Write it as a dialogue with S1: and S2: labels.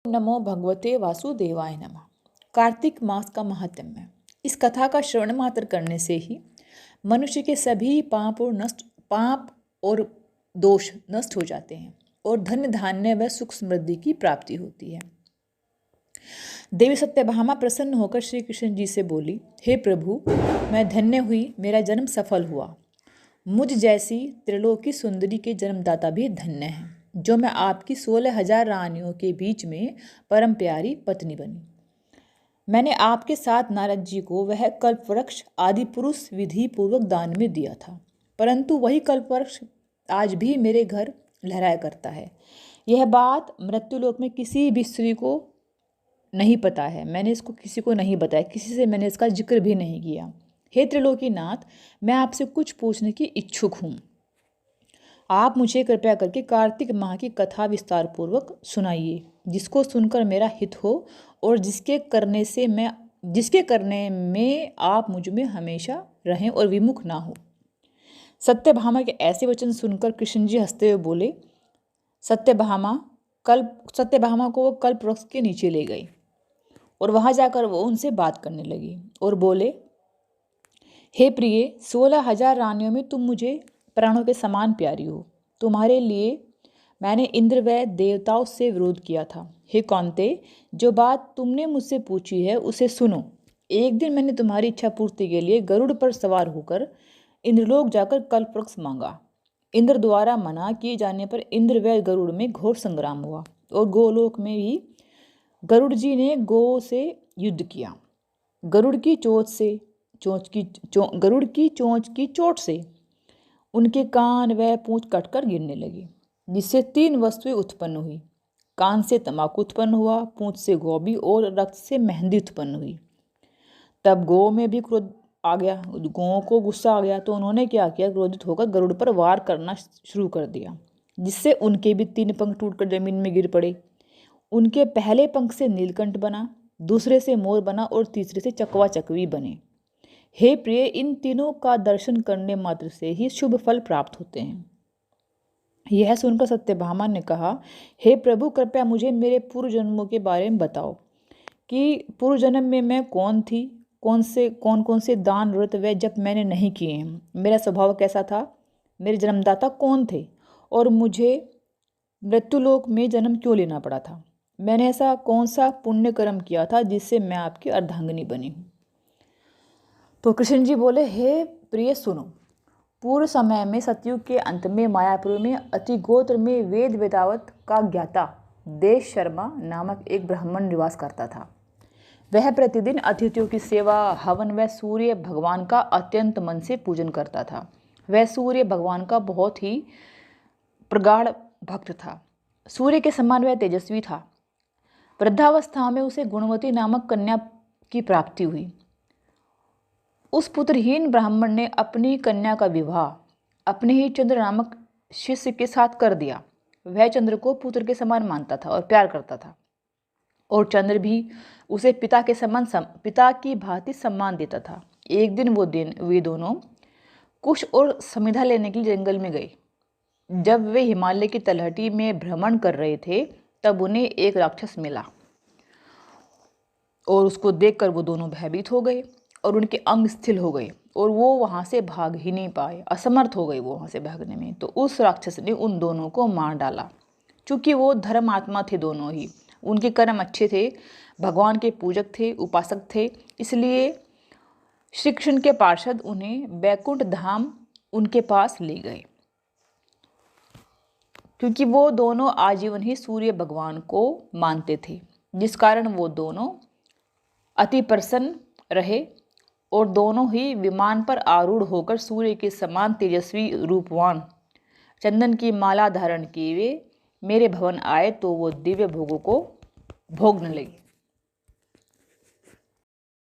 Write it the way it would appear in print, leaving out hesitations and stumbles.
S1: नमो भगवते वासुदेवाय नमः। कार्तिक मास का महात्म्य। इस कथा का श्रवण मात्र करने से ही मनुष्य के सभी पाप और दोष नष्ट हो जाते हैं और धन धान्य व सुख समृद्धि की प्राप्ति होती है। देवी सत्यभामा प्रसन्न होकर श्री कृष्ण जी से बोली, हे प्रभु, मैं धन्य हुई, मेरा जन्म सफल हुआ। मुझ जैसी त्रिलोकी सुंदरी के जन्मदाता भी धन्य हैं, जो मैं आपकी 16,000 रानियों के बीच में परम प्यारी पत्नी बनी। मैंने आपके साथ नारद जी को वह कल्पवृक्ष आदि पुरुष विधि पूर्वक दान में दिया था, परंतु वही कल्पवृक्ष आज भी मेरे घर लहराया करता है। यह बात मृत्युलोक में किसी भी स्त्री को नहीं पता है। मैंने इसको किसी को नहीं बताया, किसी से मैंने इसका जिक्र भी नहीं किया। हे त्रिलोकीनाथ, मैं आपसे कुछ पूछने की इच्छुक हूँ। आप मुझे कृपया करके कार्तिक माह की कथा विस्तार पूर्वक सुनाइए, जिसको सुनकर मेरा हित हो और जिसके करने में आप मुझ में हमेशा रहें और विमुख ना हो। सत्यभामा के ऐसे वचन सुनकर कृष्ण जी हंसते हुए बोले, सत्यभामा को वो कल्प वृक्ष के नीचे ले गई और वहां जाकर वो उनसे बात करने लगी और बोले, हे प्रिय, 16,000 रानियों में तुम मुझे प्राणों के समान प्यारी हो। तुम्हारे लिए मैंने इंद्र व देवताओं से विरोध किया था। हे कौन्ते, जो बात तुमने मुझसे पूछी है उसे सुनो। एक दिन मैंने तुम्हारी इच्छा पूर्ति के लिए गरुड़ पर सवार होकर इंद्रलोक जाकर कल्पवृक्ष मांगा। इंद्र द्वारा मना किए जाने पर इंद्र व गरुड़ में घोर संग्राम हुआ और गोलोक में भी गरुड़ जी ने गो से युद्ध किया। गरुड़ की चोंच की चोट से उनके कान व पूंछ कटकर गिरने लगी, जिससे 3 वस्तुएं उत्पन्न हुई। कान से तंबाकू उत्पन्न हुआ, पूंछ से गोभी और रक्त से मेहंदी उत्पन्न हुई। तब गौ में भी क्रोध आ गया, गौओं को गुस्सा आ गया, तो उन्होंने क्या किया, क्रोधित होकर गरुड़ पर वार करना शुरू कर दिया, जिससे उनके भी 3 पंख टूटकर जमीन में गिर पड़े। उनके पहले पंख से नीलकंठ बना, दूसरे से मोर बना और तीसरे से चकवा चकवी बने। हे प्रिय, इन तीनों का दर्शन करने मात्र से ही शुभ फल प्राप्त होते हैं। यह सुनकर सत्यभामा ने कहा, हे प्रभु, कृपया मुझे मेरे पूर्व जन्मों के बारे में बताओ कि पूर्व जन्म में मैं कौन थी, कौन कौन से दान व्रत व जप मैंने नहीं किए हैं, मेरा स्वभाव कैसा था, मेरे जन्मदाता कौन थे और मुझे मृत्युलोक में जन्म क्यों लेना पड़ा था। मैंने ऐसा कौन सा पुण्य कर्म किया था जिससे मैं आपकी अर्धांगिनी बनी हूँ। तो कृष्ण जी बोले, हे प्रिय, सुनो। पूर्व समय में सतयुग के अंत में मायापुर में अतिगोत्र में वेद वेदावत का ज्ञाता देश शर्मा नामक एक ब्राह्मण निवास करता था। वह प्रतिदिन अतिथियों की सेवा, हवन व सूर्य भगवान का अत्यंत मन से पूजन करता था। वह सूर्य भगवान का बहुत ही प्रगाढ़ भक्त था। सूर्य के समान वह तेजस्वी था। वृद्धावस्था में उसे गुणवती नामक कन्या की प्राप्ति हुई। उस पुत्रहीन ब्राह्मण ने अपनी कन्या का विवाह अपने ही चंद्र नामक शिष्य के साथ कर दिया। वह चंद्र को पुत्र के समान मानता था और प्यार करता था, और चंद्र भी उसे पिता की भांति सम्मान देता था। एक दिन वे दोनों कुश और समिधा लेने के लिए जंगल में गए। जब वे हिमालय की तलहटी में भ्रमण कर रहे थे, तब उन्हें एक राक्षस मिला और उसको देखकर वो दोनों भयभीत हो गए और उनके अंग स्थिर हो गए और वो वहाँ से भाग ही नहीं पाए, असमर्थ हो गए वो वहाँ से भागने में। तो उस राक्षस ने उन दोनों को मार डाला। चूँकि वो धर्मात्मा थे दोनों ही, उनके कर्म अच्छे थे, भगवान के पूजक थे, उपासक थे, इसलिए श्री कृष्ण के पार्षद उन्हें बैकुंठ धाम उनके पास ले गए, क्योंकि वो दोनों आजीवन ही सूर्य भगवान को मानते थे, जिस कारण वो दोनों अति प्रसन्न रहे और दोनों ही विमान पर आरूढ़ होकर सूर्य के समान तेजस्वी रूपवान चंदन की माला धारण किए वे मेरे भवन आए, तो वो दिव्य भोगों को भोगने लगे।